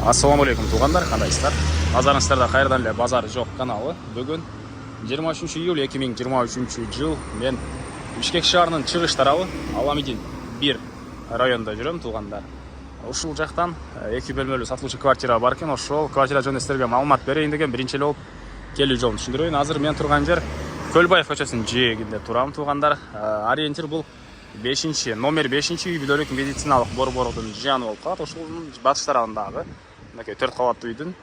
Ассаламу алейкум туғандар, қандайсыздар? Назарыңыздарда қайырдан эле базары жоқ каналы. Бүгін 23 июль 2023 жыл мен Бишкек шаарынын чыгыш тарабы Аламидин 1 районунда жүрөм туғандар. Ушул жактан 2 бөлмөлүү сатылуучу квартира бар экен. Ошол квартира жөнүндө силерге маалымат берейин деген биринчи эле болуп келүү жолун түшүндүрөйүн. Азыр мен турган жер Көлбаев көчөсүнүн жээгинде турам туғандар. Ориентир бул номер 5 үй бүлөлүк медициналык борбордун жаны болуп калат. Ошонун батыш тарабындагы 4 кабаттуу үйдүн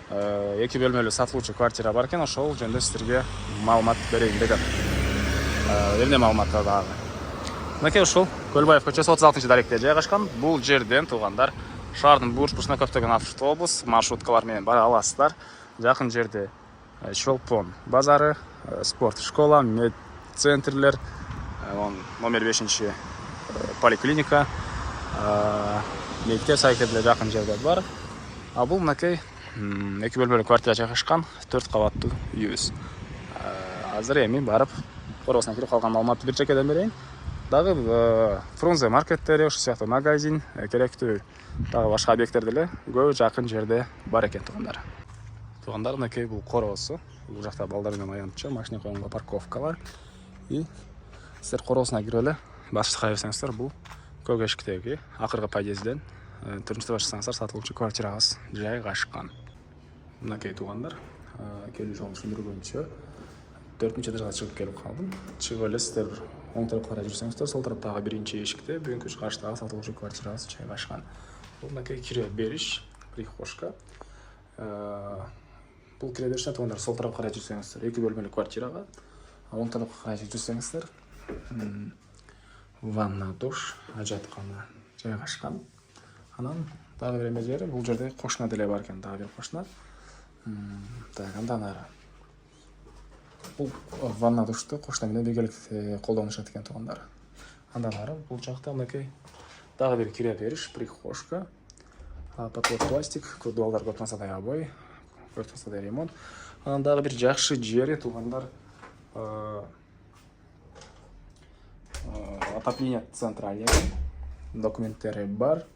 2 бөлмөлүү сатылуучу квартира бар экен. Ошол жөнүндө силерге маалымат берейин дегем. Эмне маалымат дагы. Мынакей ушул Көлбаев көчөсү 36-даректе жайгашкан. Бул жерден туғандар шаардын бурч-бурчуна көптөгөн автобус, маршруткалар менен бара аласыздар. Жакын жерде Чолпон базары, спорт школа, медцентрлер, номер 5 поликлиника, мектеп сайтында жакын жерде бар. А бул мынакей 2 бөлмөлүү квартира жайгашкан 4 кабаттуу үйүбүз. Азыр эми барып коросуна кирип калган маалыматты бир чекеден берейин. Дагы Фрунзе маркеттери, ошол сыяктуу магазин, керектүү дагы башка объекттер деле көп жакын жерде бар экен тугандар. Тугандар, мынакей бул короосу. Бул жакта балдар менен аянтча машина коюлган парковкалар. И силер короосуна кирип эле башка берсеңиздер, бул көк эшиктеги акыркы подъездден 4-сынып башсаңыздар сатылуучу квартирабыз жайгашкан. Мынакей тугандар, келүү жолун түшүндүргөнчө 4-этажга чыгып келип калдым. Чыгып эле силер оң тарапка карай жүрсөңүздөр, сол тараптагы биринчи эшикте бүгүнкү чыгыштагы сатылуучу квартирабыз жайгашкан. Бул мынакей кире бериш, прихожка. Бул кире бериште тугандар сол тарапка карай жүрсөңүздөр 2 бөлмөлүү квартирага, оң тарапка карай жүрсөңүздөр ванна, душ, ажаткана жайгашкан. Анан дагы бир эме жери, бул жерде кошуна деле бар экен, дагы бир кошуна. Так, андан ары. Бул ванна душту кошуна менен биргеликте колдонушат экен тугандар. Андан ары бул жакта мынакей дагы бир кире бериш, прихожка. Потолок пластик, курдуалдар көп насадай обой, көп насадай ремонт. Анан дагы бир жакшы жери тугандар, отопление центральный документтери бар.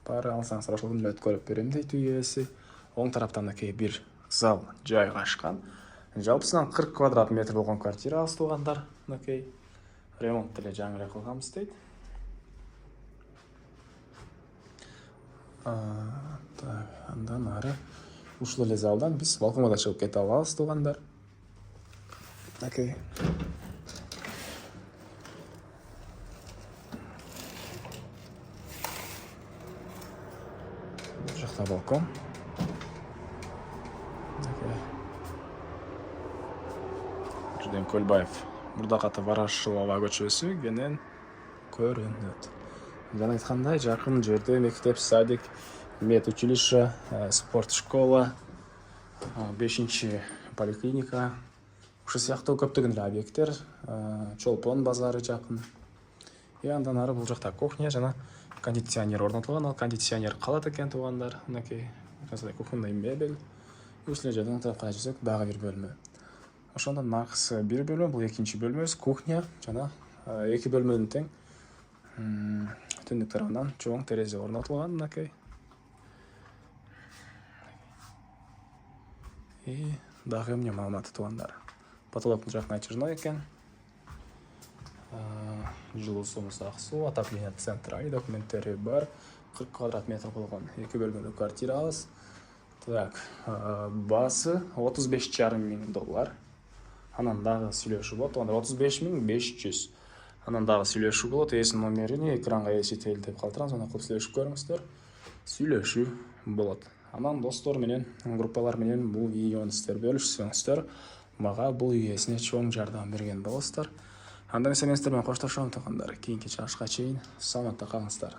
Бары алсаңыздар ошолду өткөрүп берем дейт үй ээси. Оң тараптан мынакей бир зал жайгашкан. Жалпысынан 40 квадрат метр болгон квартира тугандар. Мынакей ремонт деле жаңы эле кылганбыз дейт. Андан ары ушул эле залдан биз балконго да чыгып кете алабыз тугандар. Мынакей жакта балкон. Жуден Көлбаев Мурдакаты Ворошилова көчөсү кенен көрүнөт. Жана айткандай, жакын жерде мектеп, садик, медучилище, спорт школа, 5 поликлиника, ушул сыяктуу көптөгөн объекттер, Чолпон базары жакын. И андан ары бул жакта кухня жана кондиционер орнотулган. Ал кондиционер калат экен тугандар. Мынакей кухонный мебель. Ушул жерден тарапка жүрсөк дагы бир бөлмө. Ошондон нагысы бир бөлмө, бул экинчи бөлмөбүз, кухня жана 2 бөлмөнүн тең түндүк тарабынан чоң терезе орнотулган. Мынакей. И дагы эмне маалыматы тугандар. Потолок бул жактан очерной экен. Жылуу суумуз дагы суу, отопление центральный документтери бар. 40 квадрат метр болгон 2 бөлмөлүү квартирабыз. Так, баасы $35,500. Анан дагы сүйлөшүү болот. 35,500. Анан дагы сүйлөшүү болот. Эсин номерини экранга эсителтип калтырам, аны кылып сүйлөшүп көрүңүздөр. Сүйлөшүү болот. Анан достор менен, группалар менен бул видеону бөлүшсөңүздөр, мага бул үй ээсине чоң жардам берген болосуздар. Андан эсен менен коштошом тугандар. Кийинки чыгышка чейин саламатта калыңыздар.